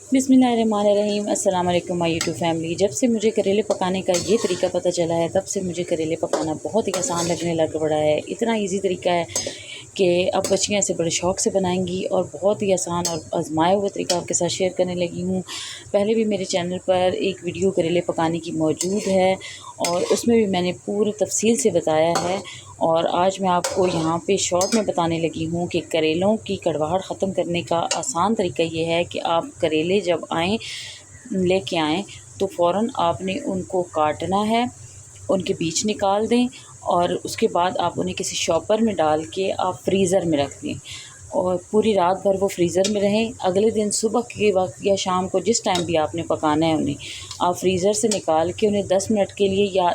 बिस्मिल्लाहिर्रहमानिर्रहीम। अस्सलाम वालेकुम माय यूट्यूब फैमिली। जब से मुझे करेले पकाने का ये तरीका पता चला है तब से मुझे करेले पकाना बहुत ही आसान लगने लग पड़ा है। इतना इजी तरीका है कि अब बच्चियाँ इसे बड़े शौक़ से बनाएंगी और बहुत ही आसान और आजमाया हुआ तरीका आपके साथ शेयर करने लगी हूँ। पहले भी मेरे चैनल पर एक वीडियो करेले पकाने की मौजूद है और उसमें भी मैंने पूरी तफसील से बताया है। और आज मैं आपको यहाँ पे शॉर्ट में बताने लगी हूँ कि करेलों की कड़वाहट ख़त्म करने का आसान तरीका ये है कि आप करेले जब लेके आएँ तो फ़ौरन आपने उनको काटना है, उनके बीज निकाल दें और उसके बाद आप उन्हें किसी शॉपर में डाल के आप फ्रीज़र में रख दें और पूरी रात भर वो फ्रीज़र में रहें। अगले दिन सुबह के वक्त या शाम को जिस टाइम भी आपने पकाना है उन्हें आप फ्रीज़र से निकाल के उन्हें 10 मिनट के लिए या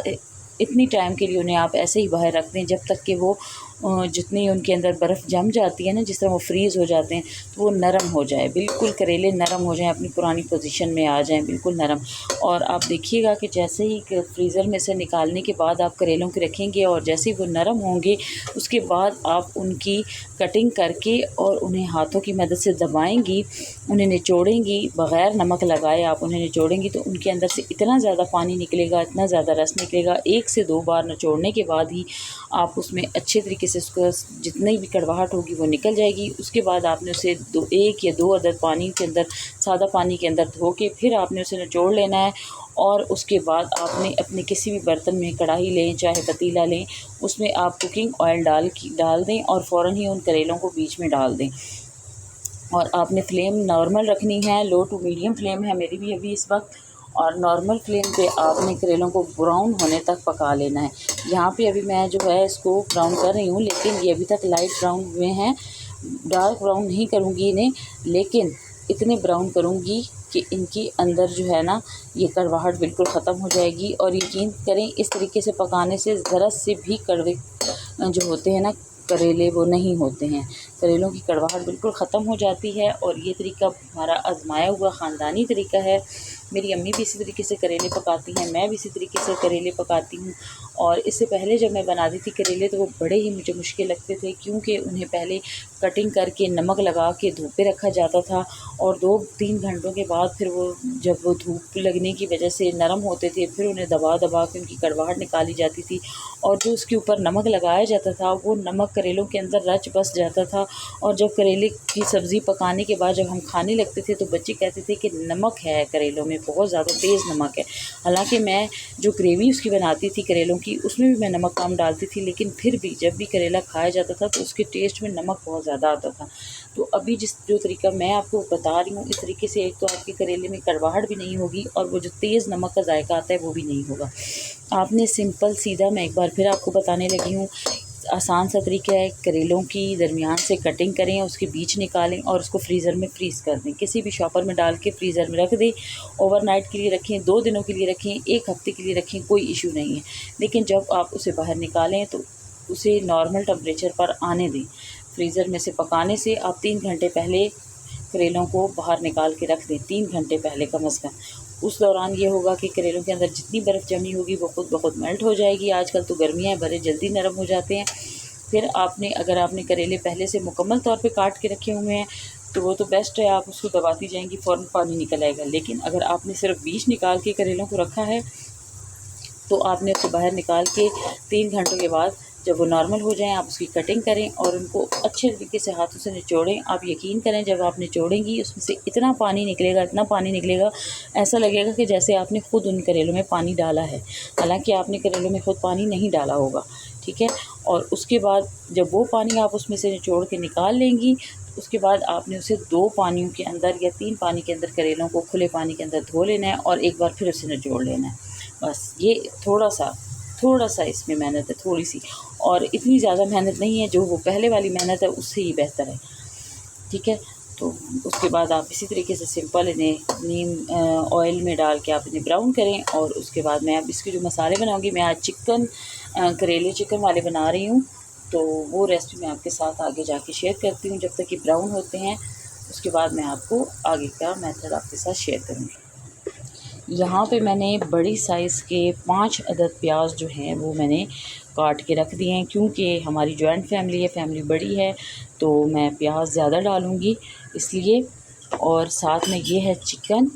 इतनी टाइम के लिए उन्हें आप ऐसे ही बाहर रख दें जब तक कि वो जितनी उनके अंदर बर्फ़ जम जाती है ना, जिस तरह वो फ्रीज़ हो जाते हैं तो वो नरम हो जाए, बिल्कुल करेले नरम हो जाएं, अपनी पुरानी पोजीशन में आ जाएं, बिल्कुल नरम। और आप देखिएगा कि जैसे ही फ्रीज़र में से निकालने के बाद आप करेलों के रखेंगे और जैसे ही वो नरम होंगे उसके बाद आप उनकी कटिंग करके और उन्हें हाथों की मदद से दबाएँगी, उन्हें निचोड़ेंगी, बग़ैर नमक लगाए आप उन्हें निचोड़ेंगी तो उनके अंदर से इतना ज़्यादा पानी निकलेगा, इतना ज़्यादा रस निकलेगा। 1 से 2 बार निचोड़ने के बाद ही आप उसमें अच्छे तरीके से उसको जितनी भी कड़वाहट होगी वो निकल जाएगी। उसके बाद आपने उसे 1 या 2 अदद पानी के अंदर, सादा पानी के अंदर धो के फिर आपने उसे निचोड़ लेना है। और उसके बाद आपने अपने किसी भी बर्तन में, कढ़ाई लें चाहे पतीला लें, उसमें आप कुकिंग ऑयल डाल दें और फ़ौरन ही उन करेलों को बीच में डाल दें। और आपने फ्लेम नॉर्मल रखनी है, लो टू मीडियम फ्लेम है मेरी भी अभी इस वक्त। और नॉर्मल फ्लेम पे आपने करेलों को ब्राउन होने तक पका लेना है। यहाँ पे अभी मैं जो है इसको ब्राउन कर रही हूँ, लेकिन ये अभी तक लाइट ब्राउन हुए हैं, डार्क ब्राउन नहीं करूँगी इन्हें, लेकिन इतने ब्राउन करूँगी कि इनकी अंदर जो है ना ये कड़वाहट बिल्कुल ख़त्म हो जाएगी। और यकीन करें इस तरीके से पकाने से ज़रा से भी कड़वे जो होते हैं ना करेले वो नहीं होते हैं, करेलों की कड़वाहट बिल्कुल ख़त्म हो जाती है। और ये तरीका हमारा आजमाया हुआ ख़ानदानी तरीका है। मेरी अम्मी भी इसी तरीके से करेले पकाती हैं, मैं भी इसी तरीके से करेले पकाती हूँ। और इससे पहले जब मैं बनाती थी करेले तो वो बड़े ही मुझे मुश्किल लगते थे, क्योंकि उन्हें पहले कटिंग करके नमक लगा के धूप पे रखा जाता था और 2-3 घंटों के बाद फिर वो जब वो धूप लगने की वजह से नरम होते थे फिर उन्हें दबा दबा के उनकी कड़वाहट निकाली जाती थी। और जो उसके ऊपर नमक लगाया जाता था वो नमक करेलों के अंदर रच बस जाता था। और जब करेले की सब्ज़ी पकाने के बाद जब हम खाने लगते थे तो बच्चे कहते थे कि नमक है करेलों में, बहुत ज़्यादा तेज़ नमक है। हालांकि मैं जो ग्रेवी उसकी बनाती थी करेलों की उसमें भी मैं नमक कम डालती थी, लेकिन फिर भी जब भी करेला खाया जाता था तो उसके टेस्ट में नमक बहुत ज़्यादा आता था। तो अभी जो तरीका मैं आपको बता रही हूँ इस तरीके से एक तो आपके करेले में कड़वाहट भी नहीं होगी और वो जो तेज़ नमक का जायका आता है वो भी नहीं होगा। आपने सिंपल सीधा, मैं एक बार फिर आपको बताने लगी हूँ, आसान सा तरीका है। करेलों की दरमियान से कटिंग करें, उसके बीज निकालें और उसको फ्रीज़र में फ्रीज़ कर दें, किसी भी शॉपर में डाल के फ्रीज़र में रख दें। ओवरनाइट के लिए रखें, 2 दिनों के लिए रखें, 1 हफ़्ते के लिए रखें, कोई इशू नहीं है। लेकिन जब आप उसे बाहर निकालें तो उसे नॉर्मल टेम्परेचर पर आने दें। फ्रीज़र में से पकाने से आप 3 घंटे पहले करेलों को बाहर निकाल के रख दें, 3 घंटे पहले कम अज़ कम। उस दौरान ये होगा कि करेलों के अंदर जितनी बर्फ़ जमी होगी वो खुद ब खुद मेल्ट हो जाएगी। आजकल तो गर्मियाँ हैं, बड़े जल्दी नरम हो जाते हैं। फिर अगर आपने करेले पहले से मुकम्मल तौर पे काट के रखे हुए हैं तो वो तो बेस्ट है, आप उसको दबाती जाएंगी फ़ौरन पानी निकल आएगा। लेकिन अगर आपने सिर्फ बीज निकाल के करेलों को रखा है तो आपने उसको बाहर निकाल के 3 घंटों के बाद जब वो नॉर्मल हो जाएं आप उसकी कटिंग करें और उनको अच्छे तरीके से हाथों से निचोड़ें। आप यकीन करें जब आप निचोड़ेंगी उसमें से इतना पानी निकलेगा, इतना पानी निकलेगा, ऐसा लगेगा कि जैसे आपने ख़ुद उन करेलों में पानी डाला है, हालांकि आपने करेलों में ख़ुद पानी नहीं डाला होगा, ठीक है। और उसके बाद जब वो पानी आप उसमें से निचोड़ के निकाल लेंगी उसके बाद आपने उसे 2 पानियों के अंदर या 3 पानी के अंदर करेलों को खुले पानी के अंदर धो लेना है और एक बार फिर उसे निचोड़ लेना है। बस ये थोड़ा सा इसमें मेहनत है, थोड़ी सी, और इतनी ज़्यादा मेहनत नहीं है, जो वो पहले वाली मेहनत है उससे ही बेहतर है, ठीक है। तो उसके बाद आप इसी तरीके से सिंपल इन्हें नीम ऑयल में डाल के आप इन्हें ब्राउन करें। और उसके बाद मैं अब इसके जो मसाले बनाऊंगी, मैं आज करेले चिकन वाले बना रही हूँ, तो वो रेसिपी मैं आपके साथ आगे जाके शेयर करती हूँ। जब तक ये ब्राउन होते हैं उसके बाद मैं आपको आगे का मेथड आपके साथ शेयर करूँगी। यहाँ पे मैंने बड़ी साइज़ के 5 अदद प्याज जो हैं वो मैंने काट के रख दिए हैं, क्योंकि हमारी जॉइंट फैमिली है, फैमिली बड़ी है, तो मैं प्याज ज़्यादा डालूँगी इसलिए। और साथ में ये है चिकन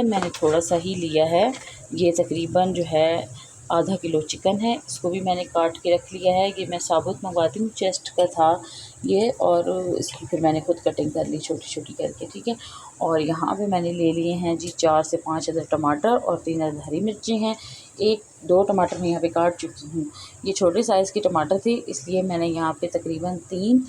मैंने थोड़ा सा ही लिया है। ये तकरीबन जो है आधा किलो चिकन है। इसको भी मैंने काट के रख लिया है। ये मैं साबुत मंगवाती हूँ, चेस्ट का था ये, और इसकी फिर मैंने खुद कटिंग कर ली छोटी छोटी करके, ठीक है। और यहाँ पे मैंने ले लिए हैं जी 4 से 5 अदद टमाटर और 3 अदद हरी मिर्ची हैं। 1-2 टमाटर मैं यहाँ पे काट चुकी हूँ। ये छोटे साइज़ के टमाटर थे, इसलिए मैंने यहाँ पे तकरीबन 3,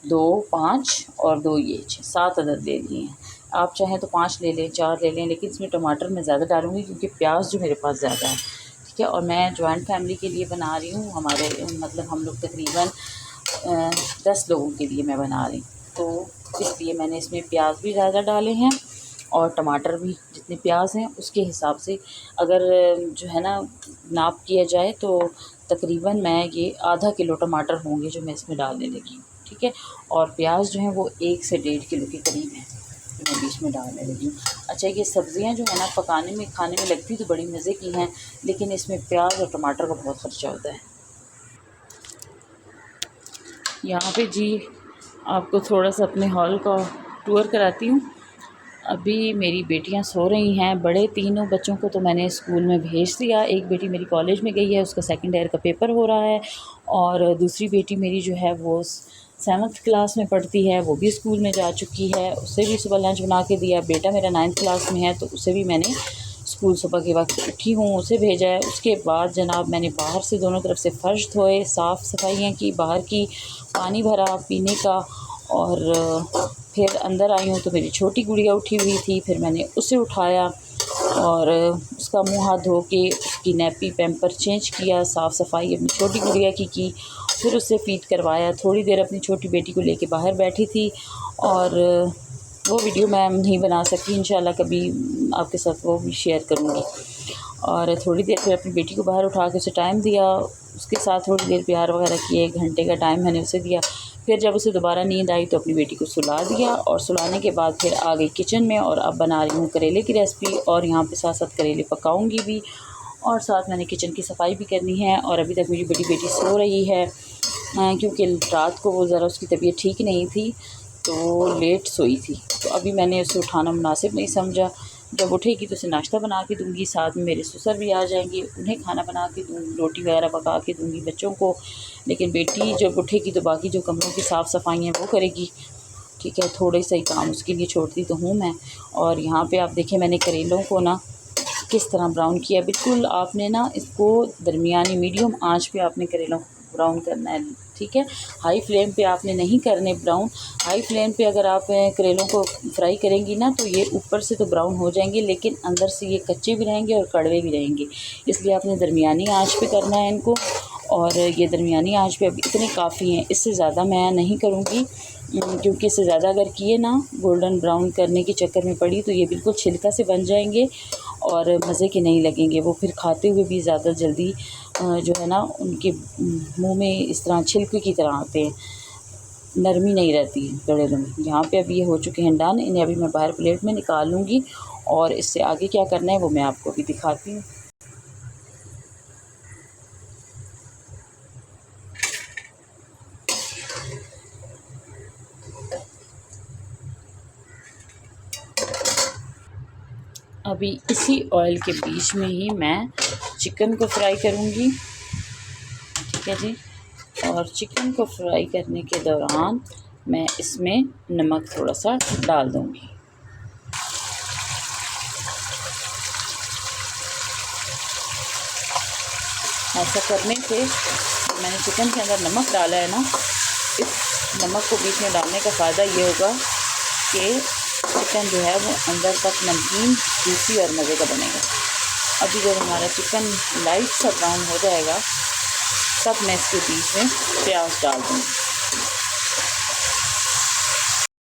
2, 5 और 2 ये 7 अदद ले लिए हैं। आप चाहें तो 5 ले लें, 4 ले लें, लेकिन इसमें टमाटर मैं ज़्यादा डालूँगी क्योंकि प्याज जो मेरे पास ज़्यादा है, ठीक है। और मैं जॉइंट फैमिली के लिए बना रही हूँ। हमारे मतलब हम लोग तकरीबन 10 लोगों के लिए मैं बना रही हूँ, तो इसलिए मैंने इसमें प्याज भी ज़्यादा डाले हैं और टमाटर भी जितने प्याज हैं उसके हिसाब से अगर जो है ना नाप किया जाए तो तकरीबन मैं ये आधा किलो टमाटर होंगे जो मैं इसमें डालने लगी हूँ, ठीक है। और प्याज जो हैं वो 1 से 1.5 किलो के करीब हैं जो मैं बीच में डालने लगी हूँ। अच्छा, ये सब्ज़ियाँ जो है ना पकाने में खाने में लगती तो बड़ी मज़े की हैं, लेकिन इसमें प्याज और टमाटर का बहुत ख़र्चा होता है। यहाँ पे जी आपको थोड़ा सा अपने हॉल का टूर कराती हूँ। अभी मेरी बेटियां सो रही हैं। बड़े तीनों बच्चों को तो मैंने स्कूल में भेज दिया। एक बेटी मेरी कॉलेज में गई है, उसका सेकंड ईयर का पेपर हो रहा है, और दूसरी बेटी मेरी जो है वो 7th क्लास में पढ़ती है, वो भी स्कूल में जा चुकी है। उसे भी सुबह लंच बना के दिया। बेटा मेरा 9th क्लास में है, तो उसे भी मैंने स्कूल सुबह के वक्त उठी हूँ उसे भेजा है। उसके बाद जनाब मैंने बाहर से दोनों तरफ से फ़र्श धोए, साफ़ सफाइयाँ की, बाहर की पानी भरा पीने का, और फिर अंदर आई हूँ तो मेरी छोटी गुड़िया उठी हुई थी। फिर मैंने उसे उठाया और उसका मुंह हाथ धो के उसकी नैपी पैम्पर चेंज किया, साफ़ सफाई अपनी छोटी गुड़िया की। फिर उससे फ़ीड करवाया। थोड़ी देर अपनी छोटी बेटी को लेके बाहर बैठी थी, और वो वीडियो मैं नहीं बना सकी, इंशाल्लाह कभी आपके साथ वो भी शेयर करूँगी। और थोड़ी देर फिर अपनी बेटी को बाहर उठा के उसे टाइम दिया, उसके साथ थोड़ी देर प्यार वगैरह किए। 1 घंटे का टाइम मैंने उसे दिया। फिर जब उसे दोबारा नींद आई तो अपनी बेटी को सुला दिया, और सुलाने के बाद फिर आ गई किचन में, और अब बना रही हूँ करेले की रेसिपी, और यहाँ पे साथ साथ करेले पकाऊँगी भी, और साथ मैंने किचन की सफाई भी करनी है। और अभी तक मेरी बड़ी बेटी सो रही है क्योंकि रात को वो ज़रा उसकी तबीयत ठीक नहीं थी तो वो लेट सोई थी, तो अभी मैंने उसे उठाना मुनासिब नहीं समझा। जब उठेगी तो उसे नाश्ता बना के दूँगी, साथ में मेरे ससुर भी आ जाएंगे, उन्हें खाना बना के दूँगी, रोटी वगैरह पका के दूँगी बच्चों को। लेकिन बेटी जब उठेगी तो बाकी जो कमरों की साफ़ सफाई हैं वो करेगी, ठीक है। थोड़े से ही काम उसके लिए छोड़ती तो हूँ मैं। और यहाँ पे आप देखें मैंने करेलों को ना किस तरह ब्राउन किया। बिल्कुल आपने ना इसको दरमियानी मीडियम आंच पे आपने करेलों को ब्राउन करना है, ठीक है। हाई फ्लेम पे आपने नहीं करने ब्राउन। हाई फ्लेम पे अगर आप करेलों को फ्राई करेंगी ना तो ये ऊपर से तो ब्राउन हो जाएंगे, लेकिन अंदर से ये कच्चे भी रहेंगे और कड़वे भी रहेंगे। इसलिए आपने दरमियानी आंच पे करना है इनको, और ये दरमियानी आंच पे अब इतने काफ़ी हैं, इससे ज़्यादा मैं नहीं करूँगी क्योंकि इससे ज़्यादा अगर किए ना गोल्डन ब्राउन करने के चक्कर में पड़ी तो ये बिल्कुल छिलका से बन जाएंगे और मज़े के नहीं लगेंगे। वो फिर खाते हुए भी ज़्यादा जल्दी जो है ना उनके मुंह में इस तरह छिलके की तरह आते हैं, नरमी नहीं रहती है करेलों में। यहाँ पे अभी ये हो चुके हैं डन। इन्हें अभी मैं बाहर प्लेट में निकाल लूँगी, और इससे आगे क्या करना है वो मैं आपको अभी दिखाती हूँ। अभी इसी ऑयल के बीच में ही मैं चिकन को फ्राई करूँगी, ठीक है जी। और चिकन को फ्राई करने के दौरान मैं इसमें नमक थोड़ा सा डाल दूँगी। ऐसा करने से मैंने चिकन के अंदर नमक डाला है ना, इस नमक को बीच में डालने का फ़ायदा ये होगा कि चिकन जो है वो अंदर तक नमकीन, जूसी और मज़े का बनेगा। अभी जब हमारा चिकन लाइट सा ब्राउन हो जाएगा तब मैं इसके बीच में प्याज डाल दूँगी।